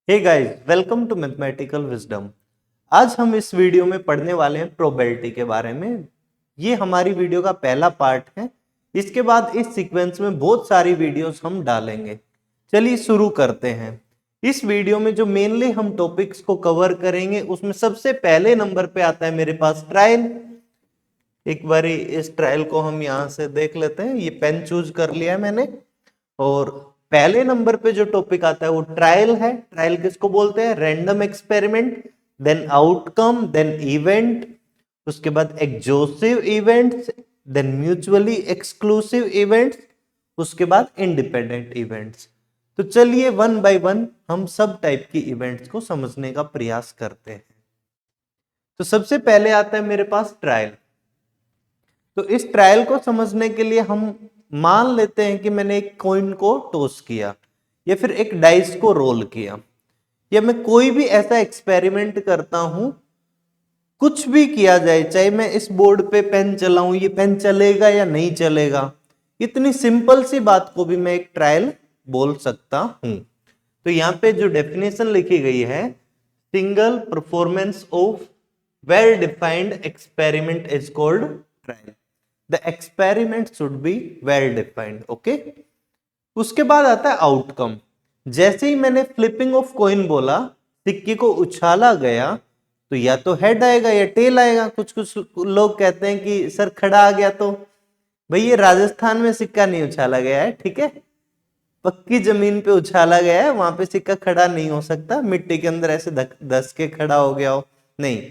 Hey guys, welcome to mathematical wisdom. आज हम इस वीडियो में पढ़ने वाले हैं प्रोबेबिलिटी के बारे में। ये हमारी वीडियो का पहला पार्ट है। इसके बाद इस सीक्वेंस में बहुत सारी वीडियोस हम डालेंगे। चलिए शुरू करते हैं। इस वीडियो में जो मेनली हम टॉपिक्स को कवर करेंगे उसमें सबसे पहले नंबर पे आता है मेरे पास ट्रायल। एक बारी इस ट्रायल को हम यहाँ से देख लेते हैं। ये पेन चूज कर लिया है मैंने। और पहले नंबर पे जो टॉपिक आता है वो ट्रायल है। ट्रायल किसको बोलते हैं? Random experiment, then outcome, then event, उसके बाद exhaustive events, then mutually exclusive events, उसके बाद इंडिपेंडेंट इवेंट्स। तो चलिए वन बाय वन हम सब टाइप की इवेंट्स को समझने का प्रयास करते हैं। तो सबसे पहले आता है मेरे पास ट्रायल। तो इस ट्रायल को समझने के लिए हम मान लेते हैं कि मैंने एक कॉइन को टॉस किया या फिर एक डाइस को रोल किया, या मैं कोई भी ऐसा एक्सपेरिमेंट करता हूं, कुछ भी किया जाए, चाहे मैं इस बोर्ड पे पेन चलाऊं, ये पेन चलेगा या नहीं चलेगा, इतनी सिंपल सी बात को भी मैं एक ट्रायल बोल सकता हूं। तो यहां पे जो डेफिनेशन लिखी गई है, single performance of well defined experiment is called trial. The experiment should be well defined, okay? उसके बाद आता है आउटकम। जैसे ही मैंने फ्लिपिंग ऑफ कॉइन बोला, सिक्के को उछाला गया, तो या तो हेड आएगा या टेल आएगा। कुछ कुछ लोग कहते हैं कि सर खड़ा आ गया, तो भाई ये राजस्थान में सिक्का नहीं उछाला गया है, ठीक है? पक्की जमीन पे उछाला गया है, वहां पे सिक्का खड़ा नहीं हो सकता। मिट्टी के अंदर ऐसे धस के खड़ा हो गया हो, नहीं।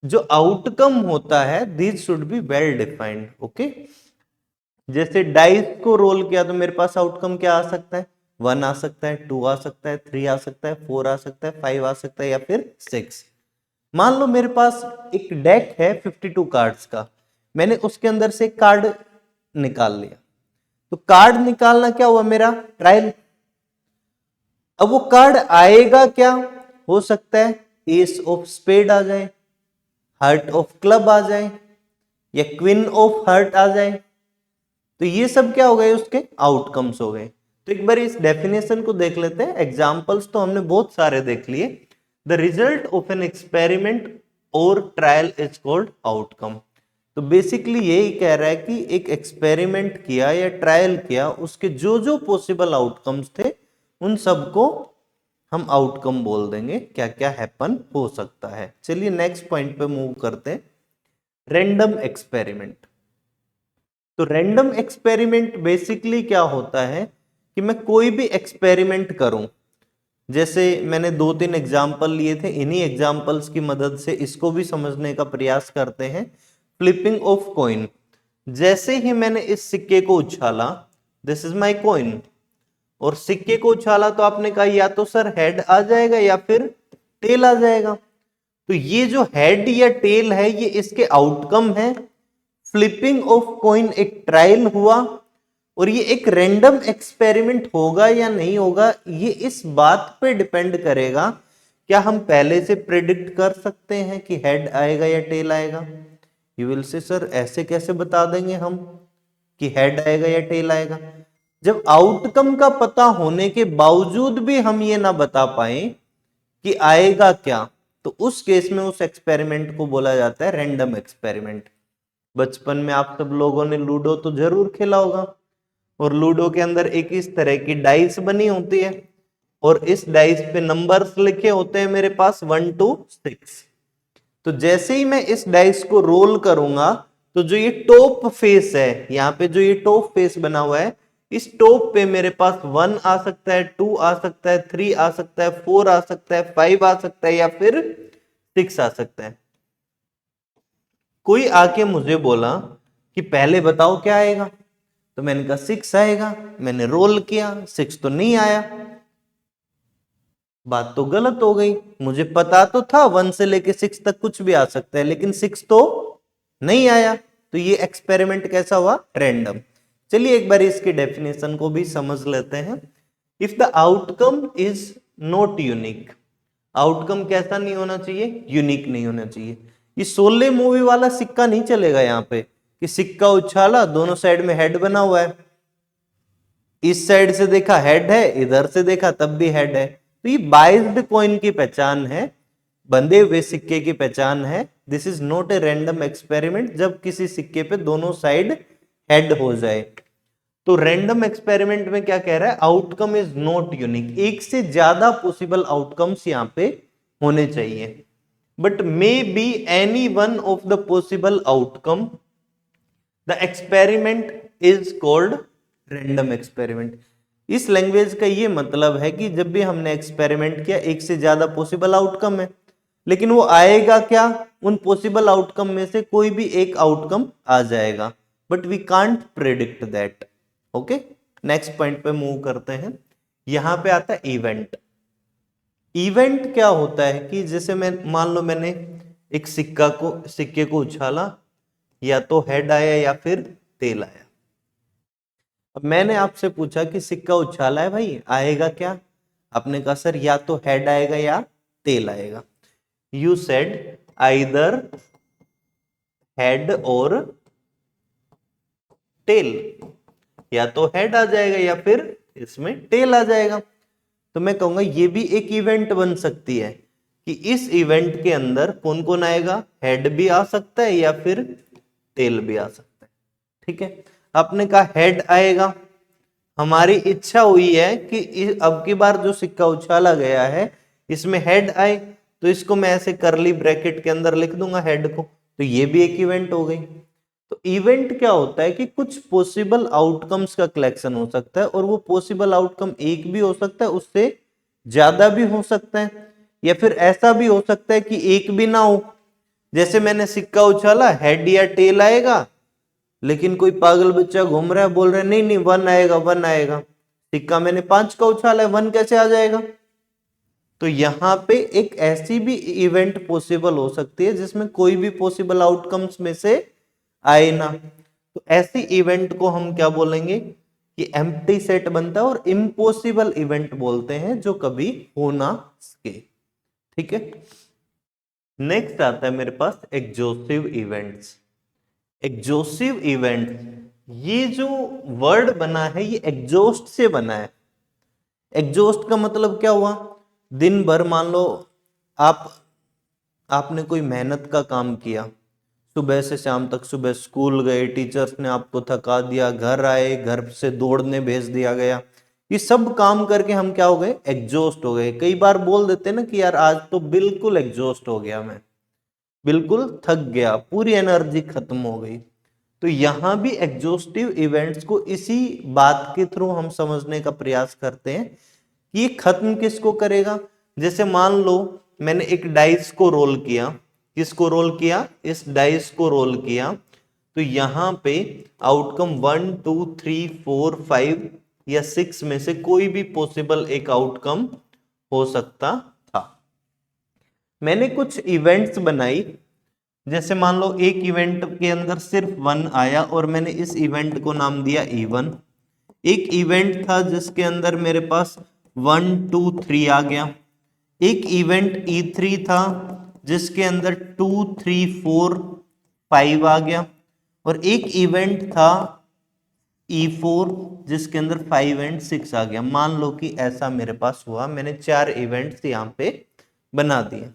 जो आउटकम होता है, this should be well defined, okay? जैसे डाइस को रोल किया तो मेरे पास आउटकम क्या आ सकता है? 1 आ सकता है, 2 आ सकता है, 3 आ सकता है, 4 आ सकता है, 5 आ सकता है, या फिर 6। मान लो मेरे पास एक डेक है 52 कार्ड्स का, मैंने उसके अंदर से कार्ड निकाल लिया। तो कार्ड निकालना क्या हुआ? मेरा ट्रायल। अब वो कार्ड आएगा क्या? हो सकता है एस ऑफ स्पेड आ जाए, हार्ट ऑफ क्लब आ जाए, या क्वीन ऑफ हार्ट आ जाए। तो ये सब क्या हो गए? उसके आउटकम्स हो गए। तो एक बार इस डेफिनेशन को देख लेते हैं। एग्जांपल्स तो हमने बहुत सारे देख लिए। The result of an experiment और ट्रायल इज कॉल्ड आउटकम। तो बेसिकली यही कह रहा है कि एक एक्सपेरिमेंट किया या ट्रायल किया, उसके जो जो पॉसिबल आउटकम्स थे उन सबको हम आउटकम बोल देंगे। क्या क्या हैपन हो सकता है। चलिए नेक्स्ट पॉइंट पे मूव करते हैं। Random experiment. तो रैंडम एक्सपेरिमेंट बेसिकली क्या होता है कि मैं कोई भी एक्सपेरिमेंट करूं। जैसे मैंने 2-3 एग्जाम्पल लिए थे, इन्हीं एग्जाम्पल्स की मदद से इसको भी समझने का प्रयास करते हैं। Flipping of coin. जैसे ही मैंने इस सिक्के को उछाला, दिस इज माई कॉइन, और सिक्के को उछाला, तो आपने कहा या तो सर हेड आ जाएगा या फिर टेल आ जाएगा। तो ये जो हेड या टेल है, ये इसके आउटकम है। फ्लिपिंग ऑफ कॉइन एक ट्रायल हुआ, और ये एक रैंडम एक्सपेरिमेंट होगा या नहीं होगा, ये इस बात पे डिपेंड करेगा। क्या हम पहले से प्रेडिक्ट कर सकते हैं कि हेड आएगा या टेल आएगा? यू विल से सर ऐसे कैसे बता देंगे हम कि हेड आएगा या टेल आएगा? जब आउटकम का पता होने के बावजूद भी हम ये ना बता पाए कि आएगा क्या, तो उस केस में उस एक्सपेरिमेंट को बोला जाता है रैंडम एक्सपेरिमेंट। बचपन में आप सब लोगों ने लूडो तो जरूर खेला होगा, और लूडो के अंदर एक इस तरह की डाइस बनी होती है, और इस डाइस पे नंबर्स लिखे होते हैं मेरे पास 1 to 6। तो जैसे ही मैं इस डाइस को रोल करूंगा, तो जो ये टॉप फेस है, यहाँ पे जो ये टॉप फेस बना हुआ है, इस टॉप पे मेरे पास 1 आ सकता है, 2 आ सकता है, 3 आ सकता है, 4 आ सकता है, 5 आ सकता है, या फिर 6 आ सकता है। कोई आके मुझे बोला कि पहले बताओ क्या आएगा, तो मैंने कहा 6 आएगा। मैंने रोल किया, 6 तो नहीं आया। बात तो गलत हो गई। मुझे पता तो था 1 से लेके 6 तक कुछ भी आ सकता है, लेकिन 6 तो नहीं आया। तो ये एक्सपेरिमेंट कैसा हुआ? रैंडम। चलिए एक बार इसकी डेफिनेशन को भी समझ लेते हैं। If the outcome is not unique. Outcome कैसा नहीं होना चाहिए? यूनिक नहीं होना चाहिए। ये शोले मूवी वाला सिक्का नहीं चलेगा यहाँ पे कि सिक्का उछाला, दोनों साइड में हेड बना हुआ है, इस साइड से देखा हेड है, इधर से देखा तब भी हेड है। तो ये बाइज्ड कॉइन की पहचान है, बंधे हुए सिक्के की पहचान है। This is not a random experiment, जब किसी सिक्के पे दोनों साइड हेड हो जाए। तो रैंडम एक्सपेरिमेंट में क्या कह रहा है, आउटकम इज नॉट यूनिक, एक से ज्यादा पॉसिबल आउटकम्स यहां पे होने चाहिए, but may be any one of the possible outcome, the experiment is called random experiment. इस लैंग्वेज का ये मतलब है कि जब भी हमने एक्सपेरिमेंट किया, एक से ज्यादा पॉसिबल आउटकम है, लेकिन वो आएगा क्या, उन पॉसिबल आउटकम में से कोई भी एक आउटकम आ जाएगा, but we can't predict that. Okay, next point पे मूव करते हैं। यहां पे आता है इवेंट। इवेंट क्या होता है कि जैसे मैं मान लो मैंने एक सिक्के को उछाला, या तो हेड आया या फिर टेल आया। अब मैंने आपसे पूछा कि सिक्का उछाला है भाई, आएगा क्या? आपने कहा सर या तो हेड आएगा या टेल आएगा। यू सेड आइदर हेड और टेल, या तो हेड आ जाएगा या फिर इसमें टेल आ जाएगा। तो मैं कहूंगा ये भी एक इवेंट बन सकती है कि इस इवेंट के अंदर कौन कौन आएगा, हेड भी आ सकता है या फिर टेल भी आ सकता है। ठीक है, आपने कहा हेड आएगा, हमारी इच्छा हुई है कि अब की बार जो सिक्का उछाला गया है इसमें हेड आए, तो इसको मैं ऐसे करली ब्रैकेट के अंदर लिख दूंगा हेड को, तो ये भी एक इवेंट हो गई। तो इवेंट क्या होता है कि कुछ पॉसिबल आउटकम्स का कलेक्शन हो सकता है, और वो पॉसिबल आउटकम एक भी हो सकता है, उससे ज्यादा भी हो सकता है, या फिर ऐसा भी हो सकता है कि एक भी ना हो। जैसे मैंने सिक्का उछाला, हेड या टेल आएगा, लेकिन कोई पागल बच्चा घूम रहा है, बोल रहा है नहीं नहीं वन आएगा वन आएगा। सिक्का मैंने 5 का उछाला है, वन कैसे आ जाएगा? तो यहां पे एक ऐसी भी इवेंट पॉसिबल हो सकती है जिसमें कोई भी पॉसिबल आउटकम्स में से आए ना। तो ऐसी इवेंट को हम क्या बोलेंगे कि एम्प्टी सेट बनता है, और इम्पॉसिबल इवेंट बोलते हैं जो कभी हो ना सके। ठीक है, नेक्स्ट आता है मेरे पास एग्जॉस्टिव इवेंट्स। एग्जॉस्टिव इवेंट, ये जो वर्ड बना है ये एग्जॉस्ट से बना है। एग्जॉस्ट का मतलब क्या हुआ, दिन भर मान लो आपने कोई मेहनत का काम किया, सुबह से शाम तक, सुबह स्कूल गए, टीचर्स ने आपको थका दिया, घर आए, घर से दौड़ने भेज दिया गया, ये सब काम करके हम क्या हो गए, एग्जॉस्ट हो गए। कई बार बोल देते ना कि यार आज तो बिल्कुल एग्जॉस्ट हो गया, मैं बिल्कुल थक गया, पूरी एनर्जी खत्म हो गई। तो यहां भी एग्जॉस्टिव इवेंट्स को इसी बात के थ्रू हम समझने का प्रयास करते हैं कि ये खत्म किसको करेगा। जैसे मान लो मैंने एक डाइस को रोल किया, किसको रोल किया, इस डाइस को रोल किया, तो यहां पे आउटकम 1 2 3 4 5 या 6 में से कोई भी पॉसिबल एक आउटकम हो सकता था। मैंने कुछ इवेंट्स बनाई, जैसे मान लो एक इवेंट के अंदर सिर्फ 1 आया और मैंने इस इवेंट को नाम दिया E1। एक इवेंट था जिसके अंदर मेरे पास 1 2 3 आ गया। एक इवेंट E3 था जिसके अंदर 2 3 4 5 आ गया, और एक इवेंट था E4 जिसके अंदर 5 एंड 6 आ गया। मान लो कि ऐसा मेरे पास हुआ, मैंने 4 इवेंट्स यहां पे बना दिए।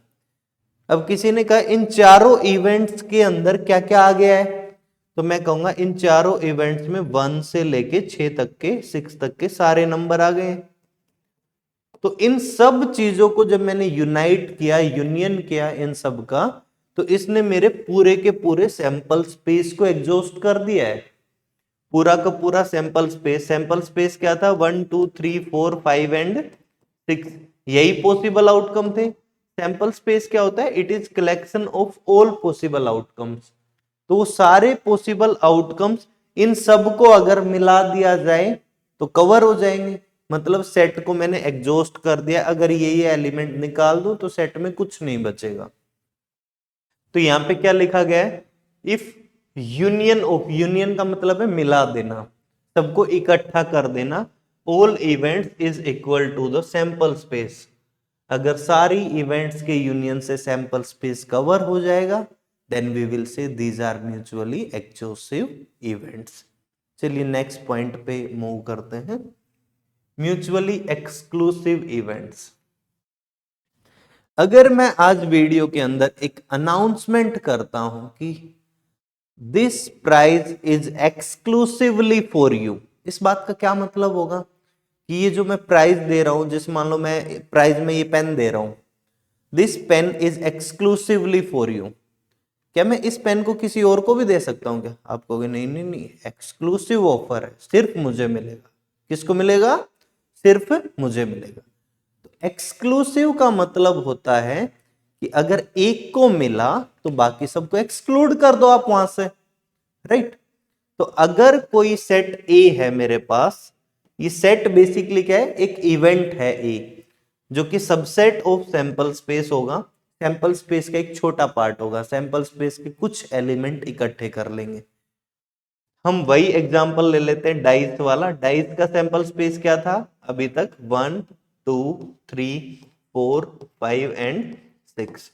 अब किसी ने कहा इन चारों इवेंट्स के अंदर क्या क्या आ गया है, तो मैं कहूंगा इन चारों इवेंट्स में 1 से लेके 6 तक के 6 तक के सारे नंबर आ गए। तो इन सब चीजों को जब मैंने यूनाइट किया, यूनियन किया इन सब का, तो इसने मेरे पूरे के पूरे सैंपल स्पेस को एग्जॉस्ट कर दिया है। पूरा का पूरा सैंपल स्पेस क्या था, 1 2 3 4 5 एंड 6, यही पॉसिबल आउटकम थे। सैंपल स्पेस क्या होता है, it is collection of all possible outcomes. तो वो सारे पॉसिबल आउटकम्स, इन सब को अगर मिला दिया जाए तो कवर हो जाएंगे। मतलब सेट को मैंने एग्जॉस्ट कर दिया, अगर ये एलिमेंट निकाल दो तो सेट में कुछ नहीं बचेगा। तो यहां पे क्या लिखा गया है, इफ यूनियन ऑफ, यूनियन का मतलब है मिला देना, सबको इकट्ठा कर देना, all events is equal to the sample space. अगर सारी इवेंट्स के यूनियन से सैंपल स्पेस कवर हो जाएगा, then we will say these are mutually exclusive events. चलिए नेक्स्ट पॉइंट पे मूव करते हैं, म्यूचुअली एक्सक्लूसिव इवेंट्स। अगर मैं आज वीडियो के अंदर एक अनाउंसमेंट करता हूं कि this prize is exclusively for you, इस बात का क्या मतलब होगा कि ये जो मैं प्राइज दे रहा हूं, जैसे मान लो मैं प्राइज में ये पेन दे रहा हूं, this pen is exclusively for you, क्या मैं इस पेन को किसी और को भी दे सकता हूं क्या? आप कहोगे नहीं नहीं नहीं, एक्सक्लूसिव ऑफर है, सिर्फ मुझे मिलेगा। किसको मिलेगा? सिर्फ मुझे मिलेगा। तो एक्सक्लूसिव का मतलब होता है कि अगर एक को मिला तो बाकी सबको एक्सक्लूड कर दो आप वहां से, राइट। तो अगर कोई सेट ए है मेरे पास, ये सेट बेसिकली क्या है? एक इवेंट है ए, जो कि सबसेट ऑफ सैंपल स्पेस होगा। सैंपल स्पेस का एक छोटा पार्ट होगा, सैंपल स्पेस के कुछ एलिमेंट इकट्ठे कर लेंगे। हम वही एग्जांपल ले लेते हैं डाइस वाला। डाइस का सैंपल स्पेस क्या था अभी तक? 1 2 3 4 5 एंड 6।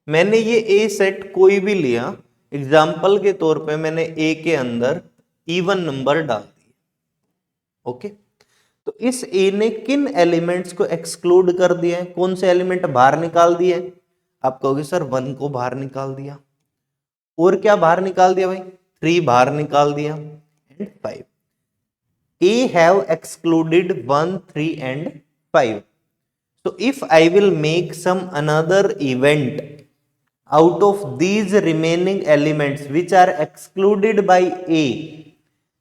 मैंने ये ए सेट कोई भी लिया, एग्जाम्पल के तौर पे मैंने ए के अंदर इवन नंबर डाल दिए, ओके। तो इस ए ने किन एलिमेंट्स को एक्सक्लूड कर दिया है? कौन से एलिमेंट बाहर निकाल दिए? आप कहोगे सर 1 को बाहर निकाल दिया, और क्या बाहर निकाल दिया भाई? 3 बाहर निकाल दिया and 5। A have excluded 1 3 and 5। So if I will make some another event out of these remaining elements which are excluded by A,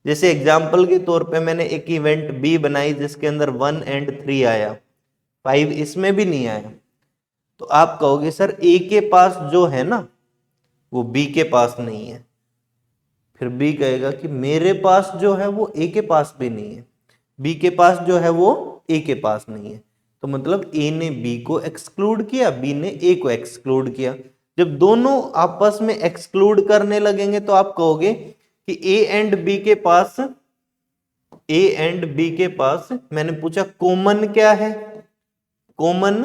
जैसे एग्जाम्पल के तौर पे मैंने एक इवेंट B बनाई जिसके अंदर 1 एंड 3 आया, 5 इसमें भी नहीं आया, तो आप कहोगे सर A के पास जो है ना वो B के पास नहीं है। फिर B कहेगा कि मेरे पास जो है वो A के पास भी नहीं है, B के पास जो है वो A के पास नहीं है। तो मतलब A ने B को एक्सक्लूड किया, B ने A को एक्सक्लूड किया। जब दोनों आपस में एक्सक्लूड करने लगेंगे तो आप कहोगे कि A एंड B के पास मैंने पूछा कॉमन क्या है? कॉमन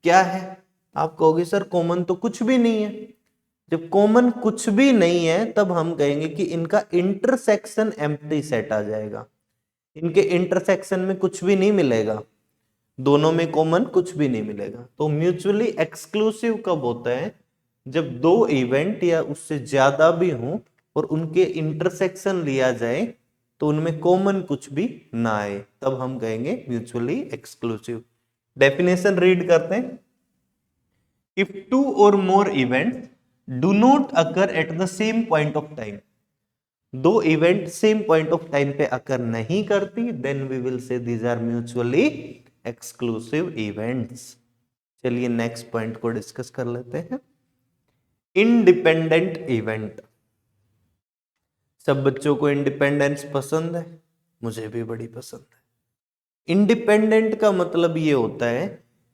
क्या है? आप कहोगे सर कॉमन तो कुछ भी नहीं है। जब कॉमन कुछ भी नहीं है तब हम कहेंगे कि इनका इंटरसेक्शन एम्प्टी सेट आ जाएगा। इनके इंटरसेक्शन में कुछ भी नहीं मिलेगा, दोनों में कॉमन कुछ भी नहीं मिलेगा। तो म्यूचुअली एक्सक्लूसिव कब होता है? जब दो इवेंट या उससे ज्यादा भी हों और उनके इंटरसेक्शन लिया जाए तो उनमें कॉमन कुछ भी ना आए, तब हम कहेंगे म्यूचुअली एक्सक्लूसिव। डेफिनेशन रीड करते हैं। If two or more events do not occur at the same point of time, दो event same point of time पे अकर नहीं करती, then we will say these are mutually exclusive events. चलिए next point को discuss कर लेते हैं। Independent event. सब बच्चों को इंडिपेंडेंस पसंद है, मुझे भी बड़ी पसंद है। इंडिपेंडेंट का मतलब ये होता है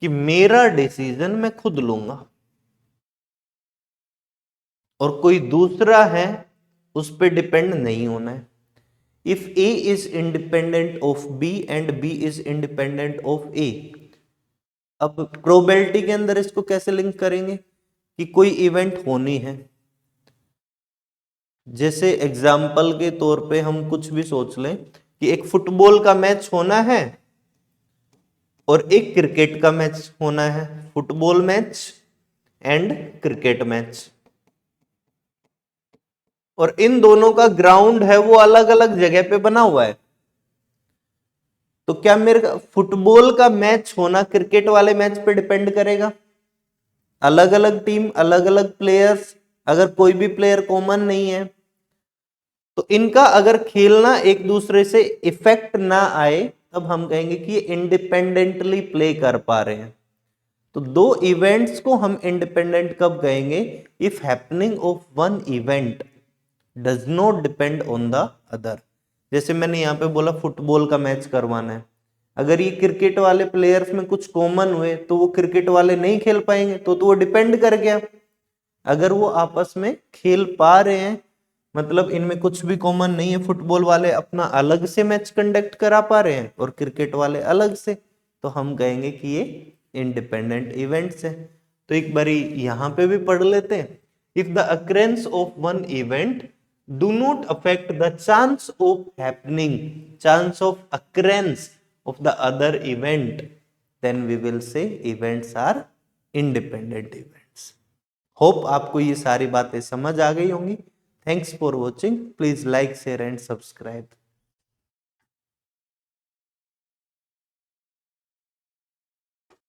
कि मेरा डिसीजन मैं खुद लूंगा और कोई दूसरा है उस पर डिपेंड नहीं होना है। If A is independent of B and B is independent of A, अब प्रोबेबिलिटी के अंदर इसको कैसे लिंक करेंगे कि कोई इवेंट होनी है। जैसे एग्जाम्पल के तौर पे हम कुछ भी सोच लें कि एक फुटबॉल का मैच होना है और एक क्रिकेट का मैच होना है, football match and cricket match, और इन दोनों का ग्राउंड है वो अलग अलग जगह पे बना हुआ है। तो क्या मेरे फुटबॉल का मैच होना क्रिकेट वाले मैच पे डिपेंड करेगा? अलग अलग टीम, अलग अलग प्लेयर्स, अगर कोई भी प्लेयर कॉमन नहीं है तो इनका अगर खेलना एक दूसरे से इफेक्ट ना आए तब हम कहेंगे कि ये इंडिपेंडेंटली प्ले कर पा रहे हैं। तो दो इवेंट्स को हम इंडिपेंडेंट कब कहेंगे? If happening of one event does not depend on the other. जैसे मैंने यहां पे बोला फुटबॉल का मैच करवाना है, अगर ये क्रिकेट वाले प्लेयर्स में कुछ कॉमन हुए तो वो क्रिकेट वाले नहीं खेल पाएंगे, तो वो डिपेंड कर गया। अगर वो आपस में खेल पा रहे हैं, मतलब इनमें कुछ भी कॉमन नहीं है, फुटबॉल वाले अपना अलग से मैच कंडक्ट करा पा रहे हैं और क्रिकेट वाले अलग से, तो हम कहेंगे कि ये इंडिपेंडेंट इवेंट्स है। तो एक बारी यहां पे भी पढ़ लेते हैं। If the occurrence of one event do not affect the chance of happening, chance of occurrence of the other event, then we will say events are independent events. Hope आपको ये सारी बातें समझ आ गई होंगी. Thanks for watching. Please like, share and subscribe.